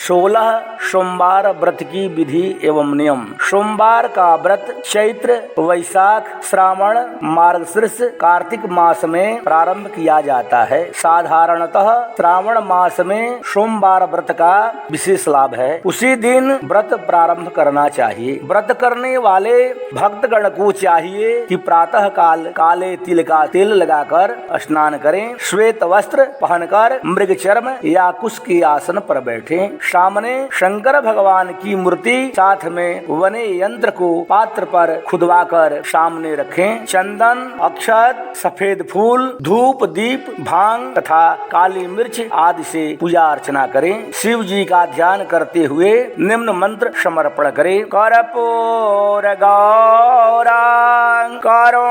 16 सोमवार व्रत की विधि एवं नियम। सोमवार का व्रत चैत्र, वैशाख, श्रावण, मार्गशीर्ष, कार्तिक मास में प्रारंभ किया जाता है। साधारणतः श्रावण मास में सोमवार व्रत का विशेष लाभ है। उसी दिन व्रत प्रारंभ करना चाहिए। व्रत करने वाले भक्तगण को चाहिए कि प्रातः काल काले तिल का तेल लगाकर स्नान करें, श्वेत वस्त्र पहनकर मृग चर्म या कुश के आसन पर बैठें, सामने शंकर भगवान की मूर्ति साथ में वने यंत्र को पात्र पर खुदवाकर सामने रखें, चंदन, अक्षत, सफेद फूल, धूप, दीप, भांग तथा काली मिर्च आदि से पूजा अर्चना करें। शिव जी का ध्यान करते हुए निम्न मंत्र समर्पण करें। कर्पूर गौरं करुणावतारं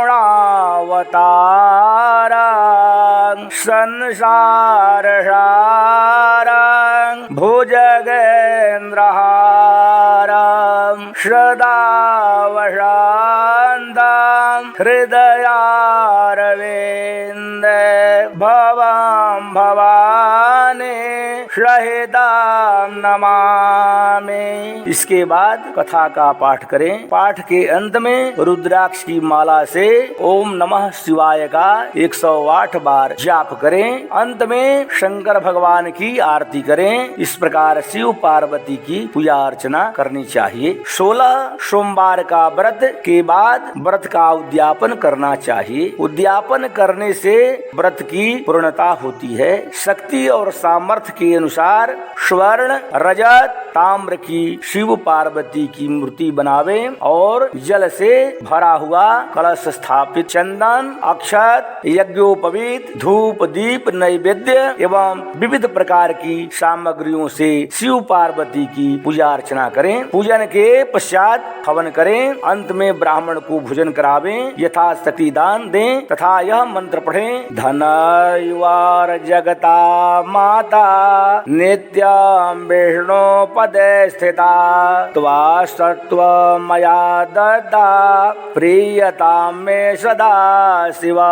संसार सारं भुजगेन्द्रहारं सदा वसन्तं हृदयारविन्दे भवं भवानी सहितं नमामि। इसके बाद कथा का पाठ करें। पाठ के अंत में रुद्राक्ष की माला से ओम नमः शिवाय का 108 बार जाप करें। अंत में शंकर भगवान की आरती करें। इस प्रकार शिव पार्वती की पूजा अर्चना करनी चाहिए। 16 सोमवार का व्रत के बाद व्रत का उद्यापन करना चाहिए। उद्यापन करने से व्रत की पूर्णता होती है। शक्ति और सामर्थ्य के अनुसार स्वर्ण, रजत, ताम्र की शिव पार्वती की मूर्ति बनावें और जल से भरा हुआ कलश स्थापित, चंदन, अक्षत, यज्ञोपवीत, धूप, दीप, नैवेद्य एवं विविध प्रकार की सामग्रियों से शिव पार्वती की पूजा अर्चना करें। पूजन के पश्चात हवन करें। अंत में ब्राह्मण को भोजन करावें, यथाशक्ति दान दें तथा यह मंत्र पढ़ें। धनैवार जगता माता नित्यं विष्णु पदे स्थिता त्वास्तत्व मया दत्ता प्रियतां मे सदा शिवा।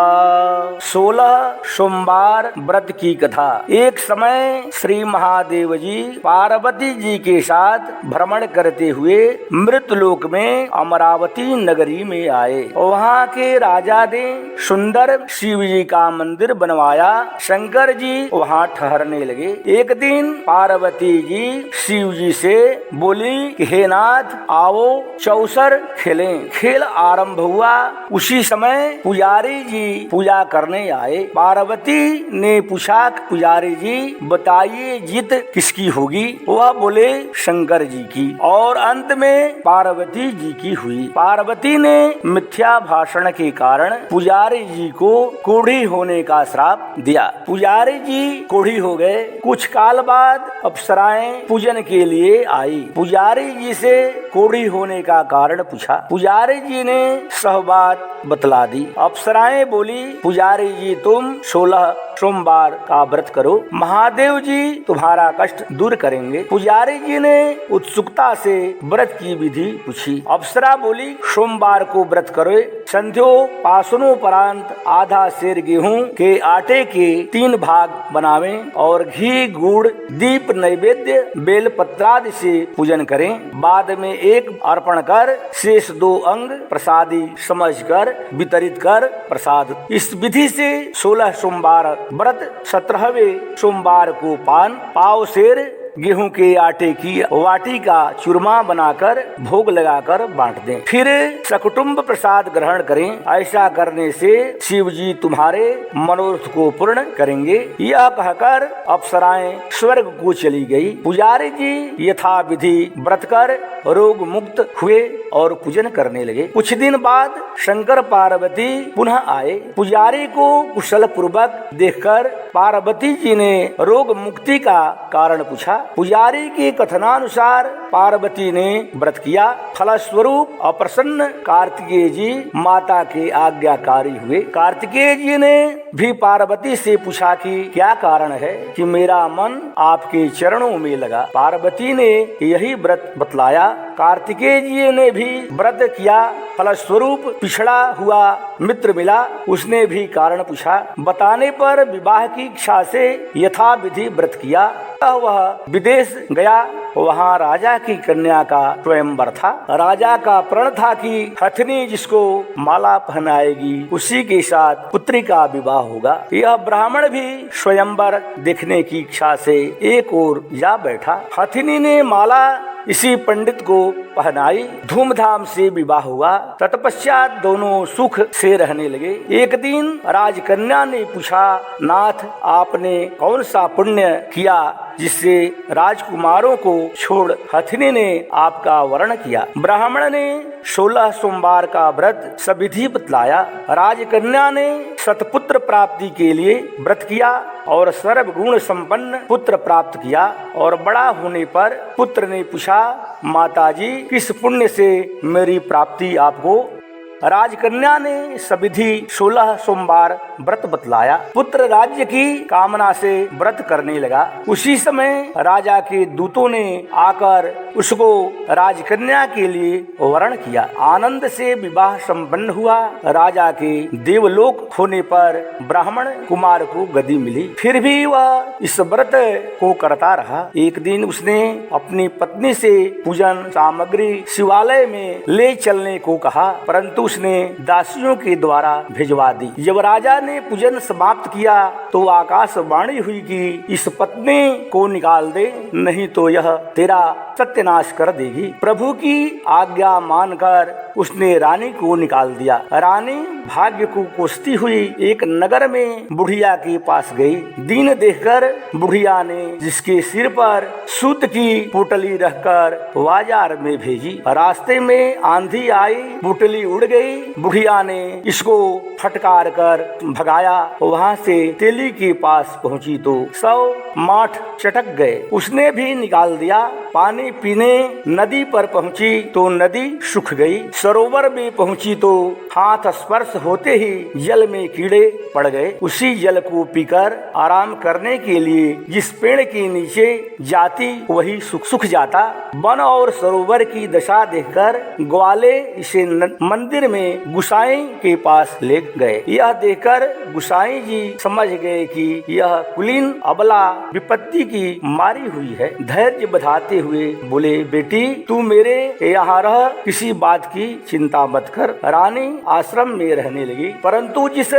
16 सोमवार व्रत की कथा। एक समय श्री महादेव जी पार्वती जी के साथ भ्रमण करते हुए मृतलोक में अमरावती नगरी में आए। वहाँ के राजा ने सुंदर शिव जी का मंदिर बनवाया। शंकर जी वहाँ ठहरने लगे। एक दिन पार्वती जी शिव जी से बोली कि हे नाथ, आओ चौसर खेलें। खेल आरंभ हुआ। उसी समय पुजारी जी पूजा करने आए। पार्वती ने पूछा, पुजारी जी बताइए जीत किसकी होगी? वह बोले शंकर जी की। और अंत में पार्वती जी की हुई। पार्वती ने मिथ्या भाषण के कारण पुजारी जी को कोढ़ी होने का श्राप दिया। पुजारी जी कोढ़ी हो गए। कुछ काल बाद अप्सराएं पूजन के लिए आई। पुजारी जी से कोढ़ी होने का कारण पूछा। पुजारी जी ने सब बात बतला दी। अप्सराएं बोली, पुजारी जी तुम 16 सोमवार का व्रत करो, महादेव जी तुम्हारा कष्ट दूर करेंगे। पुजारी जी ने उत्सुकता से व्रत की विधि पूछी। अप्सरा बोली, सोमवार को व्रत करो, संध्योपासनोपरांत आधा सेर गेहूं के आटे के 3 भाग बनावें और घी, गुड़, दीप, नैवेद्य, बेलपत्रादि से पूजन करें। बाद में एक अर्पण कर शेष 2 अंग प्रसादी समझकर वितरित कर प्रसाद। इस विधि से 16 सोमवार व्रत 17वें सोमवार को पान, पाव सेर गेहूं के आटे की वाटी का चूरमा बनाकर भोग लगाकर बांट दें। फिर सकुटुंब प्रसाद ग्रहण करें। ऐसा करने से शिव जी तुम्हारे मनोरथ को पूर्ण करेंगे। यह कहकर अप्सराएं स्वर्ग को चली गई। पुजारी जी यथा विधि व्रत कर रोग मुक्त हुए और पूजन करने लगे। कुछ दिन बाद शंकर पार्वती पुनः आए। पुजारी को कुशल पूर्वक देखकर पार्वती जी ने रोग मुक्ति का कारण पूछा। पुजारी के कथनानुसार पार्वती ने व्रत किया। फलस्वरूप अप्रसन्न कार्तिकेय जी माता के आज्ञाकारी हुए। कार्तिकेय जी ने भी पार्वती से पूछा कि क्या कारण है कि मेरा मन आपके चरणों में लगा। पार्वती ने यही व्रत बतलाया। कार्तिकेय जी ने भी व्रत किया, फलस्वरूप पिछड़ा हुआ मित्र मिला, उसने भी कारण पूछा। बताने पर विवाह की इच्छा से यथा विधि व्रत किया। वह विदेश गया, वहाँ राजा की कन्या का स्वयंवर था। राजा का प्रण था कि हथिनी जिसको माला पहनाएगी उसी के साथ पुत्री का विवाह होगा। यह ब्राह्मण भी स्वयंवर देखने की इच्छा से एक ओर जा बैठा। हथिनी ने माला इसी पंडित को पहनाई, धूमधाम से विवाह हुआ। तत्पश्चात दोनों सुख से रहने लगे। एक दिन राजकन्या ने पूछा, नाथ आपने कौन सा पुण्य किया जिससे राजकुमारों को छोड़ हथिनी ने आपका वर्ण किया? ब्राह्मण ने 16 सोमवार का व्रत सविधि बतलाया। राजकन्या ने सतपुत्र प्राप्ति के लिए व्रत किया और सर्वगुण संपन्न पुत्र प्राप्त किया। और बड़ा होने पर पुत्र ने पूछा, माताजी किस पुण्य से मेरी प्राप्ति आपको? राजकन्या ने सविधि 16 सोमवार व्रत बतलाया। पुत्र राज्य की कामना से व्रत करने लगा। उसी समय राजा के दूतों ने आकर उसको राजकन्या के लिए वरण किया। आनंद से विवाह संपन्न हुआ। राजा के देवलोक होने पर ब्राह्मण कुमार को गद्दी मिली। फिर भी वह इस व्रत को करता रहा। एक दिन उसने अपनी पत्नी से पूजन सामग्री शिवालय में ले चलने को कहा, परंतु उसने दासियों के द्वारा भिजवा दी। जब राजा ने पूजन समाप्त किया तो आकाशवाणी हुई कि इस पत्नी को निकाल दे, नहीं तो यह तेरा सत्यानाश कर देगी। प्रभु की आज्ञा मानकर उसने रानी को निकाल दिया। रानी भाग्य को कोसती हुई एक नगर में बुढ़िया के पास गई। दीन देखकर बुढ़िया ने जिसके सिर पर सूत की पुटली रखकर बाजार में भेजी। रास्ते में आंधी आई, पुटली उड़ गई। बुढ़िया ने इसको फटकार कर भगाया। वहाँ से तेली के पास पहुँची तो 100 माठ चटक गए। उसने भी निकाल दिया। पानी पीने नदी पर पहुँची तो नदी सूख गई। सरोवर में पहुँची तो हाथ स्पर्श होते ही जल में कीड़े पड़ गए। उसी जल को पीकर आराम करने के लिए जिस पेड़ के नीचे जाती वही सूख जाता। वन और सरोवर की दशा देखकर ग्वाले इसे मंदिर में गुसाई के पास ले गए। यह देखकर गुसाई जी समझ गए कि यह कुलीन अबला विपत्ति की मारी हुई है। धैर्य बधाते हुए बोले, बेटी तू मेरे यहाँ रह, किसी बात की चिंता मत कर। रानी आश्रम में रहने लगी, परंतु जिस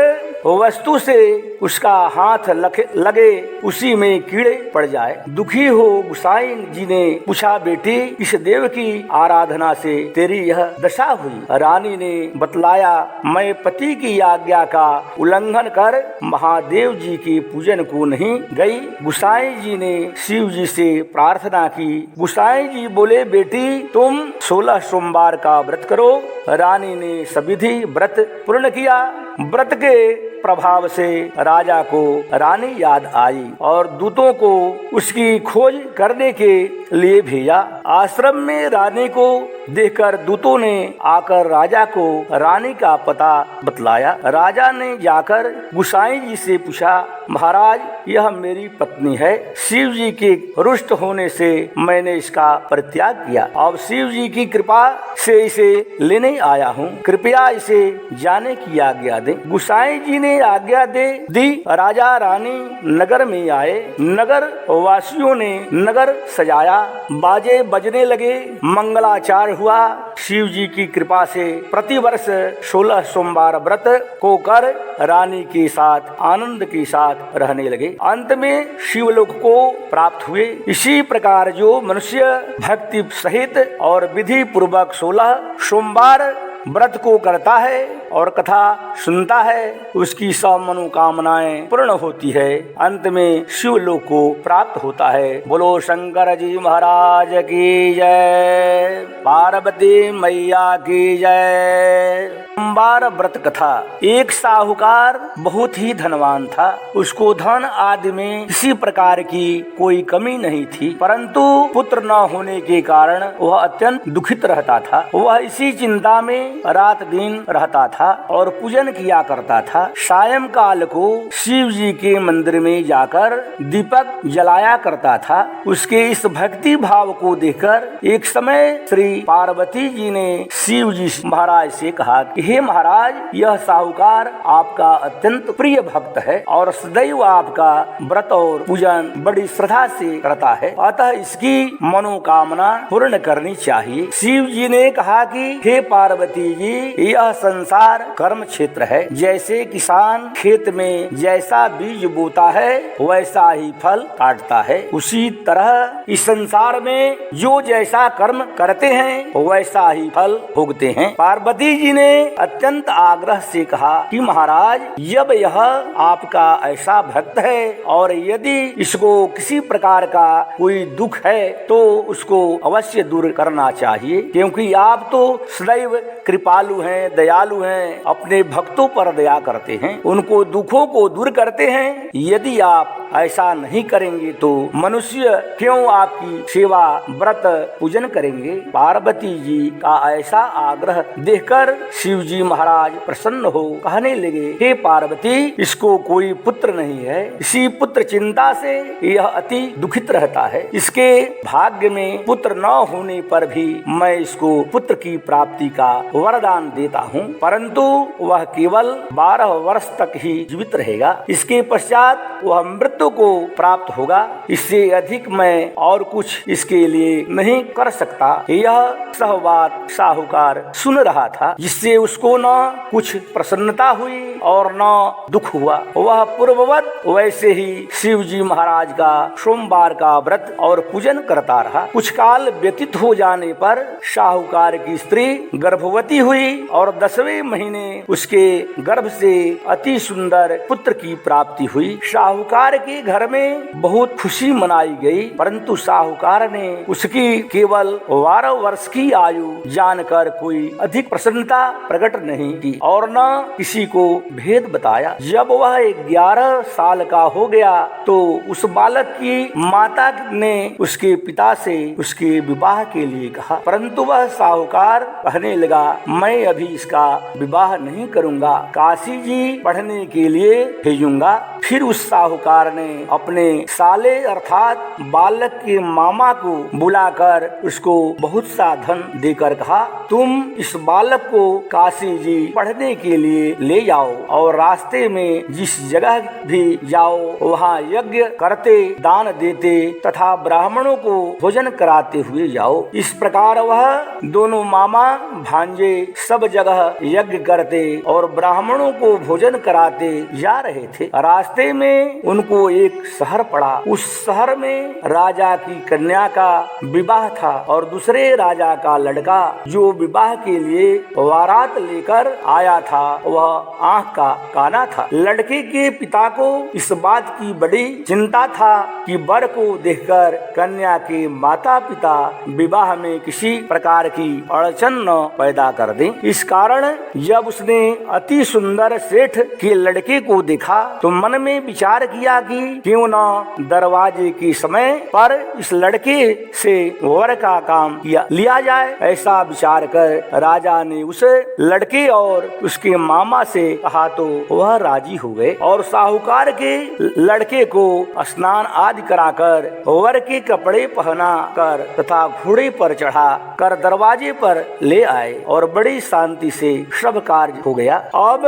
वस्तु से उसका हाथ लगे उसी में कीड़े पड़ जाए। दुखी हो गुसाई जी ने पूछा, बेटी इस देव की आराधना से तेरी यह दशा हुई? रानी ने बतलाया, मैं पति की आज्ञा का उल्लंघन कर महादेव जी के पूजन को नहीं गई। गुसाई जी ने शिव जी से प्रार्थना की। गुसाई जी बोले, बेटी तुम 16 सोमवार का व्रत करो। रानी ने सविधि व्रत पूर्ण किया। व्रत के प्रभाव से राजा को रानी याद आई और दूतों को उसकी खोज करने के लिए भेजा। आश्रम में रानी को देखकर दूतों ने आकर राजा को रानी का पता बतलाया। राजा ने जाकर गुसाई जी से पूछा, महाराज यह मेरी पत्नी है। शिव जी के रुष्ट होने से मैंने इसका परित्याग किया। अब शिव जी की कृपा से इसे लेने आया हूँ, कृपया इसे जाने की आज्ञा दे। गुसाई जी ने आज्ञा दे दी। राजा रानी नगर में आए। नगर वासियों ने नगर सजाया, बाजे बजने लगे, मंगलाचार हुआ। शिव जी की कृपा से प्रतिवर्ष 16 सोमवार व्रत को कर रानी के साथ आनंद के साथ रहने लगे। अंत में शिवलोक को प्राप्त हुए। इसी प्रकार जो मनुष्य भक्ति सहित और विधि पूर्वक 16 सोमवार व्रत को करता है और कथा सुनता है, उसकी सब मनोकामनाएं पूर्ण होती है। अंत में शिवलोक को प्राप्त होता है। बोलो शंकर जी महाराज की जय, पार्वती मैया की जय। सोमवार व्रत कथा। एक साहूकार बहुत ही धनवान था। उसको धन आदि में किसी प्रकार की कोई कमी नहीं थी, परंतु पुत्र न होने के कारण वह अत्यंत दुखित रहता था। वह इसी चिंता में रात दिन रहता था और पूजन किया करता था। सायं काल को शिव जी के मंदिर में जाकर दीपक जलाया करता था। उसके इस भक्ति भाव को देखकर एक समय श्री पार्वती जी ने शिव जी महाराज से कहा कि हे महाराज, यह साहूकार आपका अत्यंत प्रिय भक्त है और सदैव आपका व्रत और पूजन बड़ी श्रद्धा से करता है, अतः इसकी मनोकामना पूर्ण करनी चाहिए। शिव जी ने कहा कि हे पार्वती जी, यह संसार कर्म क्षेत्र है। जैसे किसान खेत में जैसा बीज बोता है वैसा ही फल काटता है, उसी तरह इस संसार में जो जैसा कर्म करते हैं वैसा ही फल भोगते हैं। पार्वती जी ने अत्यंत आग्रह से कहा कि महाराज, जब यह आपका ऐसा भक्त है और यदि इसको किसी प्रकार का कोई दुख है तो उसको अवश्य दूर करना चाहिए, क्योंकि आप तो सदैव कृपालु हैं, दयालु हैं, अपने भक्तों पर दया करते हैं, उनको दुखों को दूर करते हैं। यदि आप ऐसा नहीं करेंगे तो मनुष्य क्यों आपकी सेवा व्रत पूजन करेंगे। पार्वती जी का ऐसा आग्रह देखकर शिव जी महाराज प्रसन्न हो कहने लगे, हे पार्वती, इसको कोई पुत्र नहीं है, इसी पुत्र चिंता से यह अति दुखित रहता है। इसके भाग्य में पुत्र न होने पर भी मैं इसको पुत्र की प्राप्ति का वरदान देता हूँ, परंतु वह केवल 12 वर्ष तक ही जीवित रहेगा। इसके पश्चात वह मृत्यु को प्राप्त होगा। इससे अधिक मैं और कुछ इसके लिए नहीं कर सकता। यह सब बात साहूकार सुन रहा था, जिससे उसको न कुछ प्रसन्नता हुई और न दुख हुआ। वह पूर्ववत वैसे ही शिव जी महाराज का सोमवार का व्रत और पूजन करता रहा। कुछ काल व्यतीत हो जाने पर साहूकार की स्त्री गर्भवती हुई और 10वें महीने उसके गर्भ से अति सुंदर पुत्र की प्राप्ति हुई। साहूकार के घर में बहुत खुशी मनाई गई, परंतु साहूकार ने उसकी केवल 12 वर्ष की आयु जानकर कोई अधिक प्रसन्नता प्रकट नहीं की और न किसी को भेद बताया। जब वह 11 साल का हो गया तो उस बालक की माता ने उसके पिता से उसके विवाह के लिए कहा, परंतु वह साहूकार कहने लगा, मैं अभी इसका विवाह नहीं करूंगा, काशी जी पढ़ने के लिए भेजूंगा। फिर उस साहूकार ने अपने साले अर्थात बालक के मामा को बुलाकर उसको बहुत सा धन देकर कहा, तुम इस बालक को काशी जी पढ़ने के लिए ले जाओ और रास्ते में जिस जगह भी जाओ वहाँ यज्ञ करते, दान देते तथा ब्राह्मणों को भोजन कराते हुए जाओ। इस प्रकार वह दोनों मामा भांजे सब जगह यज्ञ करते और ब्राह्मणों को भोजन कराते जा रहे थे। रास्ते में उनको एक शहर पड़ा। उस शहर में राजा की कन्या का विवाह था और दूसरे राजा का लड़का जो विवाह के लिए बारात लेकर आया था वह आंख का काना था। लड़के के पिता को इस बात की बड़ी चिंता था कि वर को देखकर कन्या के माता पिता विवाह में किसी प्रकार की अड़चन न पैदा कर दें। इस कारण जब उसने अति सुंदर सेठ के लड़के को देखा तो मन में विचार किया कि क्यों न दरवाजे के समय पर इस लड़के से वर का काम लिया जाए। ऐसा विचार कर राजा ने उस लड़के और उसके मामा से कहा तो वह राजी हो गए और साहूकार के लड़के को स्नान आदि कराकर वर के कपड़े पहना कर तथा घोड़े पर चढ़ा कर दरवाजे पर ले आए और बड़ी शांति से सब कार्य हो गया। अब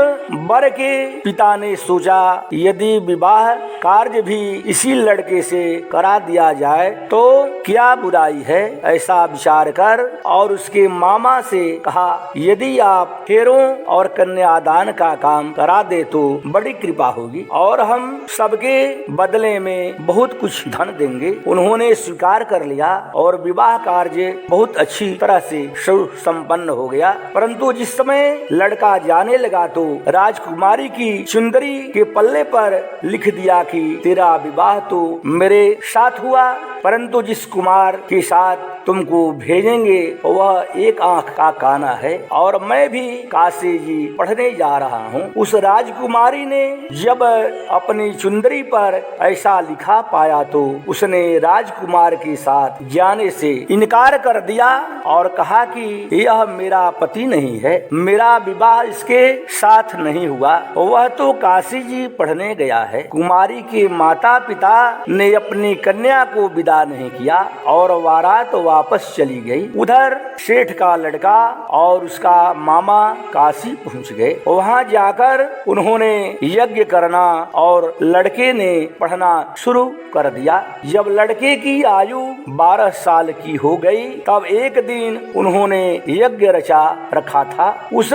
वर के पिता ने सोचा यदि विवाह कार्य भी इसी लड़के से करा दिया जाए तो क्या बुराई है। ऐसा विचार कर और उसके मामा से कहा यदि आप फेरों और कन्यादान का काम करा दे तो बड़ी कृपा होगी और हम सबके बदले में बहुत कुछ धन देंगे। उन्होंने स्वीकार कर लिया और विवाह कार्य बहुत अच्छी तरह से संपन्न हो गया। परंतु जिस समय लड़का जाने लगा तो राजकुमारी की सुंदरी के पल्ले पर लिख दिया कि तेरा विवाह तो मेरे साथ हुआ परंतु जिस कुमार के साथ तुमको भेजेंगे वह एक आंख का काना है और मैं भी काशी जी पढ़ने जा रहा हूँ। उस राजकुमारी ने जब अपनी चुंदरी पर ऐसा लिखा पाया तो उसने राजकुमार के साथ जाने से इनकार कर दिया और कहा कि यह मेरा पति नहीं है, मेरा विवाह इसके साथ नहीं हुआ, वह तो काशी जी पढ़ने गया है। कुमारी के माता पिता ने अपनी कन्या को विदा नहीं किया और बारात वापस चली गई। उधर सेठ का लड़का और उसका मामा काशी पहुंच गए। वहां जाकर उन्होंने यज्ञ करना और लड़के ने पढ़ना शुरू कर दिया। जब लड़के की आयु 12 साल की हो गई तब एक दिन उन्होंने यज्ञ रचा रखा था। उस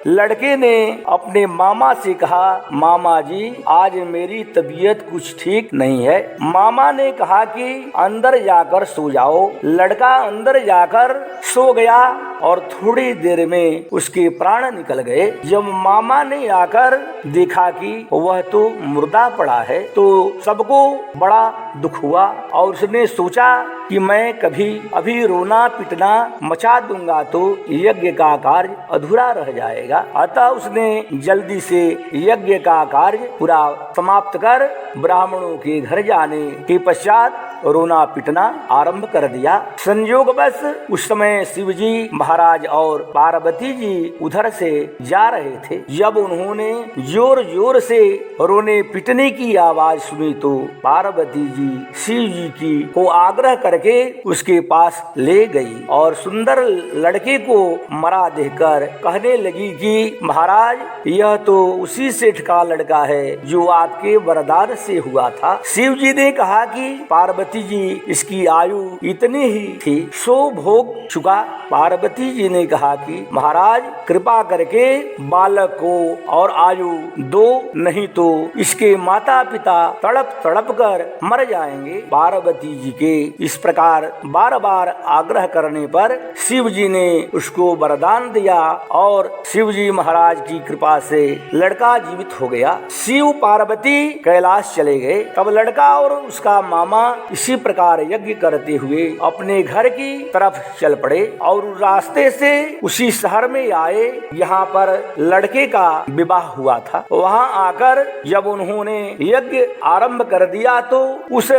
लड़के ने अपने मामा से कहा, मामा जी आज मेरी तबीयत कुछ ठीक नहीं है। मामा ने कहा कि अंदर जाकर सो जाओ। लड़का अंदर जाकर सो गया और थोड़ी देर में उसके प्राण निकल गए। जब मामा ने आकर देखा कि वह तो मुर्दा पड़ा है तो सबको बड़ा दुख हुआ और उसने सोचा कि मैं कभी अभी रोना पिटना मचा दूंगा तो यज्ञ का कार्य अधूरा रह जाएगा। अतः उसने जल्दी से यज्ञ का कार्य पूरा समाप्त कर ब्राह्मणों के घर जाने के पश्चात रोना पिटना आरंभ कर दिया। संयोगवश उस समय शिव जी महाराज और पार्वती जी उधर से जा रहे थे। जब उन्होंने जोर जोर से रोने पिटने की आवाज सुनी तो पार्वती जी शिव जी की को आग्रह करके उसके पास ले गई और सुंदर लड़के को मरा देखकर कहने लगी कि महाराज यह तो उसी सेठ का लड़का है जो आपके वरदान से हुआ था। शिव जी ने कहा कि पार्वती जी इसकी आयु इतनी ही थी सो भोग चुका। पार्वती जी ने कहा कि महाराज कृपा करके बालक को और आयु दो, नहीं तो इसके माता पिता तड़प तड़प कर मर जाएंगे। पार्वती जी के इस प्रकार बार बार आग्रह करने पर शिव जी ने उसको वरदान दिया और शिव जी महाराज की कृपा से लड़का जीवित हो गया। शिव पार्वती कैलाश चले गए। तब लड़का और उसका मामा इसी प्रकार यज्ञ करते हुए अपने घर की तरफ चल पड़े और रास्ते से उसी शहर में आए यहाँ पर लड़के का विवाह हुआ था। वहाँ आकर जब उन्होंने यज्ञ आरंभ कर दिया तो उस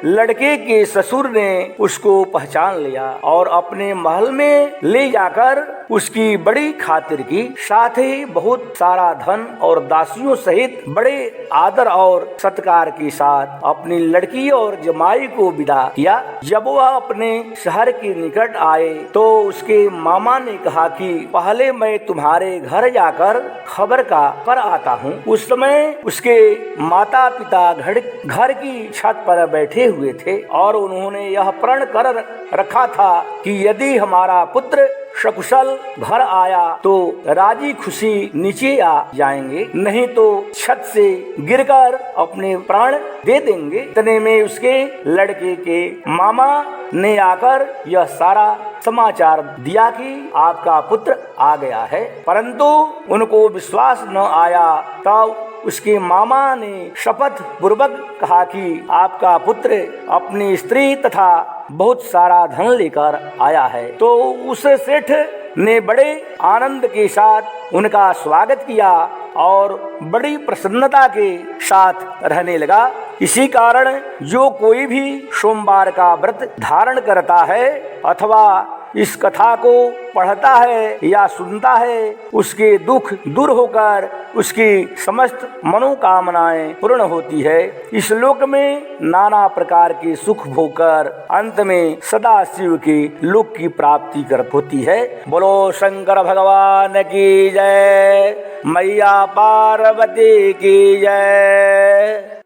लड़के के ससुर ने उसको पहचान लिया और अपने महल में ले जाकर उसकी बड़ी खातिर की, साथ ही बहुत सारा धन और दासियों सहित बड़े आदर और सत्कार के साथ अपनी लड़की और जमाई को विदा किया। जब वह अपने शहर के निकट आए तो उसके मामा ने कहा कि पहले मैं तुम्हारे घर जाकर खबर का कर आता हूँ। उस समय उसके माता पिता घर की छत पर बैठे हुए थे और उन्होंने यह प्रण कर रखा था कि यदि हमारा पुत्र सकुशल घर आया तो राजी खुशी नीचे आ जाएंगे, नहीं तो छत से गिरकर अपने प्राण दे देंगे। इतने में उसके लड़के के मामा ने आकर यह सारा समाचार दिया कि आपका पुत्र आ गया है, परंतु उनको विश्वास न आया। तब उसके मामा ने शपथ पूर्वक कहा कि आपका पुत्र अपनी स्त्री तथा बहुत सारा धन लेकर आया है। तो उस सेठ ने बड़े आनंद के साथ उनका स्वागत किया और बड़ी प्रसन्नता के साथ रहने लगा। इसी कारण जो कोई भी सोमवार का व्रत धारण करता है अथवा इस कथा को पढ़ता है या सुनता है उसके दुख दूर होकर उसकी समस्त मनोकामनाएं पूर्ण होती है। इस लोक में नाना प्रकार के सुख भोगकर अंत में सदा शिव के लोक की प्राप्ति कर होती है। बोलो शंकर भगवान की जय, मैया पार्वती की जय।